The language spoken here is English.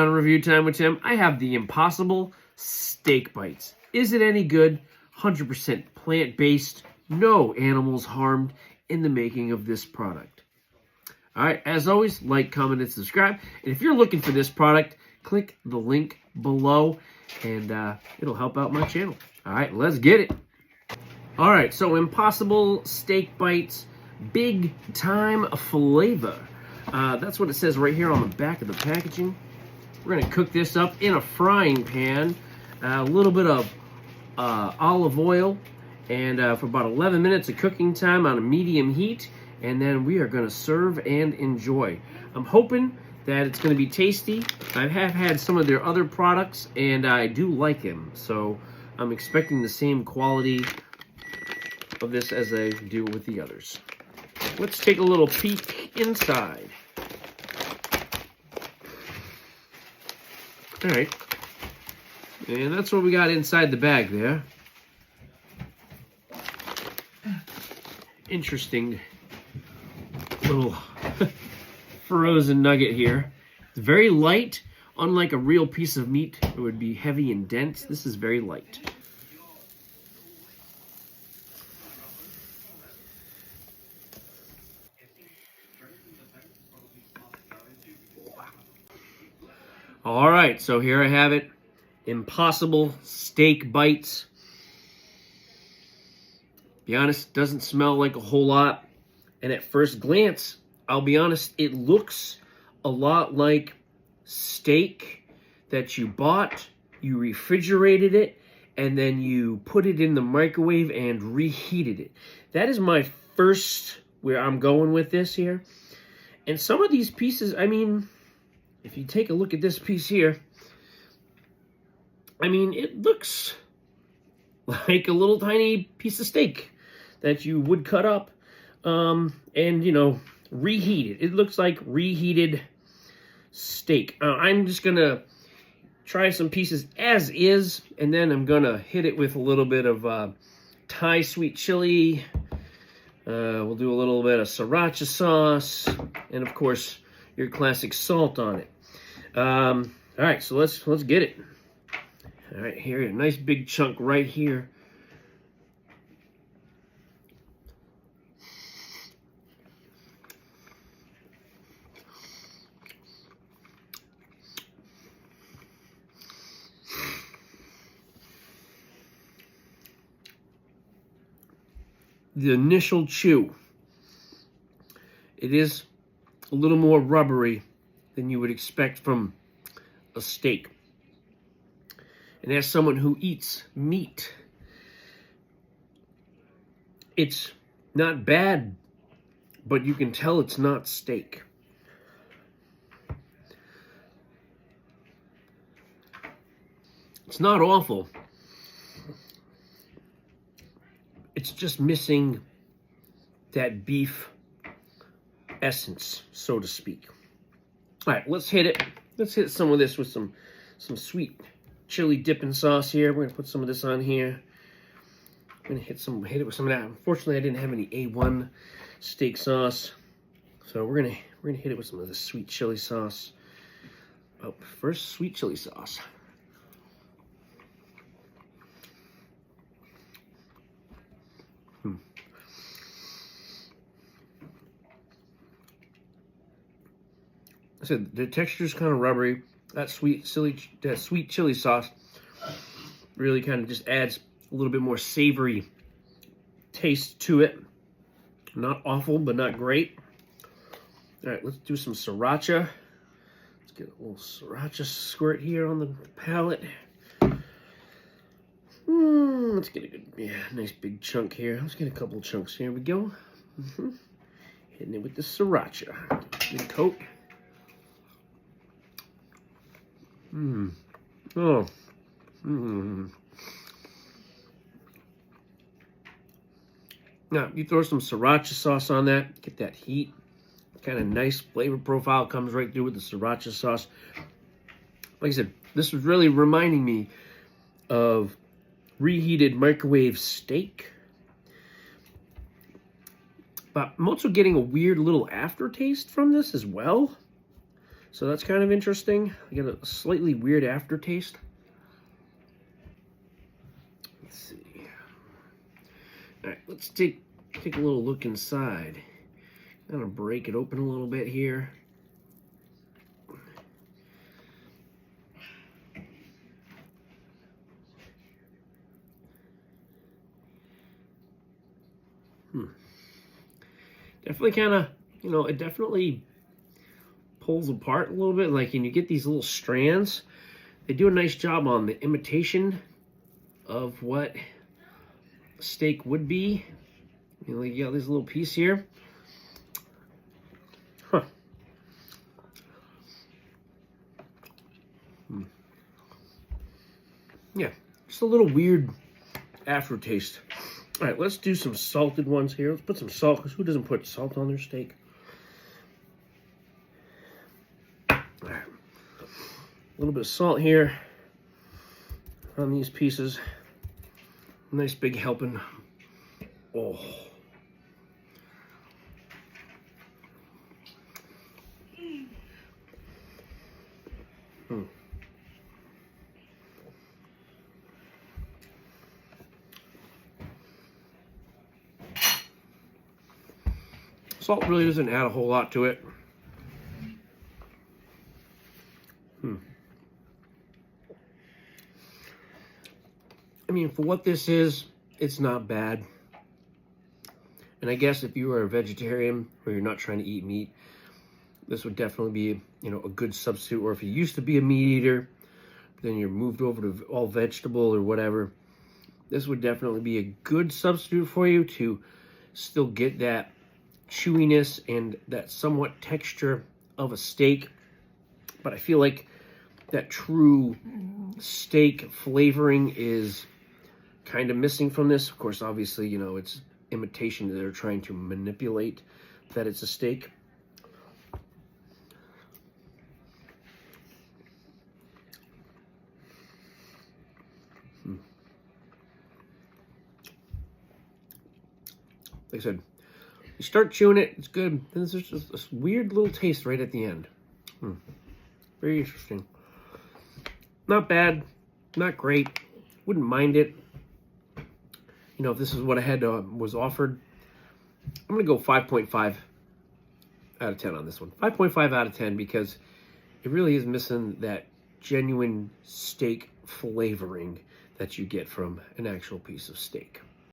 on Review Time with Tim. I have the Impossible Steak Bites. Is it any good? 100% plant-based, no animals harmed in the making of this product. All right, as always, like, comment, and subscribe. And if you're looking for this product, click the link below, and it'll help out my channel. All right, let's get it. All right, so Impossible Steak Bites, big time flavor. That's what it says right here on the back of the packaging. We're gonna cook this up in a frying pan, a little bit of olive oil, and for about 11 minutes of cooking time on a medium heat, and then we are gonna serve and enjoy. I'm hoping that it's gonna be tasty. I have had some of their other products, and I do like them, so I'm expecting the same quality of this as I do with the others. Let's take a little peek inside. All right, and that's what we got inside the bag there. Interesting little frozen nugget here. It's very light. Unlike a real piece of meat, it would be heavy and dense. This is very light. All right, so here I have it. Impossible Steak Bites. Be honest, doesn't smell like a whole lot. And at first glance, I'll be honest, it looks a lot like steak that you bought, you refrigerated it, and then you put it in the microwave and reheated it. That is my first where I'm going with this here. And some of these pieces, I mean, if you take a look at this piece here, I mean, it looks like a little tiny piece of steak that you would cut up and, you know, reheat it. It looks like reheated steak. I'm just going to try some pieces as is, and then I'm going to hit it with a little bit of Thai sweet chili. We'll do a little bit of sriracha sauce, and, of course, your classic salt on it. All right, so let's get it. All right, here, a nice big chunk right here. The initial chew, it is a little more rubbery than you would expect from a steak. And as someone who eats meat, it's not bad, but you can tell it's not steak. It's not awful. It's just missing that beef essence, so to speak. All right, let's hit it. Let's hit some of this with some sweet chili dipping sauce here. We're gonna put some of this on here. I'm gonna hit it with some of that. Unfortunately, I didn't have any A1 steak sauce, so we're gonna hit it with some of the sweet chili sauce. Oh, first sweet chili sauce. I said the texture is kind of rubbery. That sweet chili sauce really kind of just adds a little bit more savory taste to it. Not awful, but not great. All right, let's do some sriracha. Let's get a little sriracha squirt here on the palate. Let's get a good, nice big chunk here. Let's get a couple chunks. Here we go. Hitting it with the sriracha. Good coat. Oh. Now, you throw some sriracha sauce on that, get that heat. Kind of nice flavor profile comes right through with the sriracha sauce. Like I said, this was really reminding me of reheated microwave steak. But I'm also getting a weird little aftertaste from this as well. So that's kind of interesting. I get a slightly weird aftertaste. Let's see. All right, let's take a little look inside. I'm gonna break it open a little bit here. Definitely kind of, it definitely pulls apart a little bit. Like, and you get these little strands. They do a nice job on the imitation of what steak would be. Like you got this little piece here. Huh. Yeah, just a little weird aftertaste. All right, let's do some salted ones here. Let's put some salt, because who doesn't put salt on their steak? All right. A little bit of salt here on these pieces. Nice big helping. Oh. Salt really doesn't add a whole lot to it. I mean, for what this is, it's not bad. And I guess if you are a vegetarian or you're not trying to eat meat, this would definitely be, a good substitute. Or if you used to be a meat eater, then you're moved over to all vegetable or whatever, this would definitely be a good substitute for you to still get that chewiness and that somewhat texture of a steak. But I feel like that true steak flavoring is kind of missing from this. Of course, obviously, it's imitation that they're trying to manipulate that it's a steak. Like I said, you start chewing it, it's good. Then there's just this weird little taste right at the end. Very interesting. Not bad, not great. Wouldn't mind it. If this is what I had was offered, I'm gonna go 5.5 out of 10 on this one. 5.5 out of 10 because it really is missing that genuine steak flavoring that you get from an actual piece of steak.